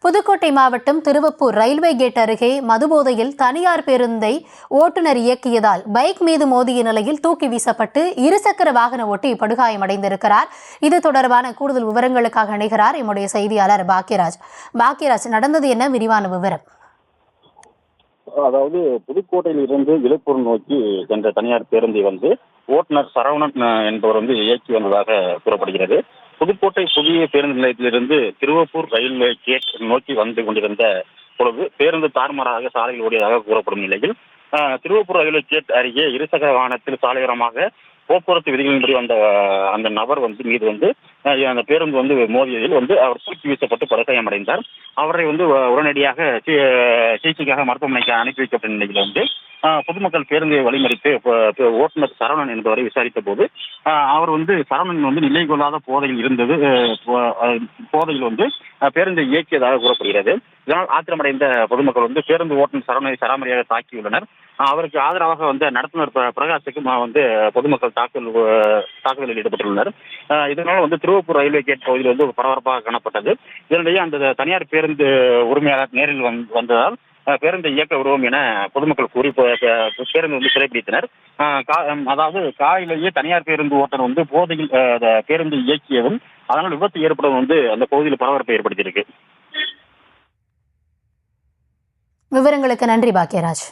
புதுக்கோட்டை மாவட்டம் Thiruvappur railway gate அருகே மதுபோதையில் தனியார் பேருந்தை ஓட்டுநர் இயக்கியதால் பைக் மீது மோதிய நிலையில் தூக்கி வீசப்பட்டு இருசக்கர வாகன ஓட்டி படுகாயமடைந்திருக்கிறார். இது தொடர்பான கூடுதல் விவரங்களுக்காக இணைகிறார் எம்முடைய செய்தியாளர் பாக்கியராஜ். நடந்தது என்ன, விரிவான விவரம்? அதாவது புதுக்கோட்டையில் இருந்து விழுப்புரம் நோக்கி சென்ற தனியார் பேருந்தை ஓட்டுநர் சரவணன் என்பவர் இயக்கி வந்ததாக கூறப்படுகிறது. புதுக்கோட்டை புதிய பேருந்து நிலையத்திலிருந்து திருவப்பூர் ரயில்வே கேட் நோக்கி வந்து கொண்டிருந்த பொழுது பேருந்து தாறுமாறாக சாலையில் ஓடியதாக கூறப்படும் நிலையில் திருவப்பூர் ரயில்வே கேட் அருகே இருசக்கர வாகனத்தில் சாலையோரமாக போக்குவரத்து விதிகளின்படி வந்த அந்த நபர் மீது அந்த பேருந்து மோதியதில் அவர் தூக்கி வீசப்பட்டு படுகாயமடைந்தார். அவரை உடனடியாக சிகிச்சைக்காக மருத்துவமனைக்கு அனுப்பி வைக்கப்பட்ட நிலையில் பொதுமக்கள் பேருந்தை வழிமறித்து ஓட்டுநர் சரவணன் என்பவரை விசாரித்த போது அவர் சரவணன் நிலை கொள்ளாத போதையில் இருந்தது. போதையில் பேருந்தை இயக்கியதாக கூறப்படுகிறது. இதனால் ஆத்திரமடைந்த பொதுமக்கள் பேருந்து ஓட்டுநர் சரவணனை சராமரியாக தாக்கியுள்ளனர். அவருக்கு ஆதரவாக நடத்துனர் பிரகாஷுக்கும் பொதுமக்கள் தாக்குதலில் ஈடுபட்டுள்ளனர். இதனால் திருவப்பூர் ரயில்வே கேட் பகுதியில் பரபரப்பாக காணப்பட்டது. இதனிடையே அந்த தனியார் பேருந்து உரிமையாளர் நேரில் வந்ததால் பேருந்தை இயக்க விடுவோம் என பொதுமக்கள் கூறி பேருந்து சிறைப்பிடித்தனர். அதாவது காலையிலேயே தனியார் பேருந்து ஓட்டுநர் போதையில் பேருந்து இயக்கியதும் அதனால் விபத்து ஏற்படும் அந்த பகுதியில் பரபரப்பை ஏற்படுத்தியிருக்கு. விவரங்களுக்கு நன்றி பாக்கியராஜ்.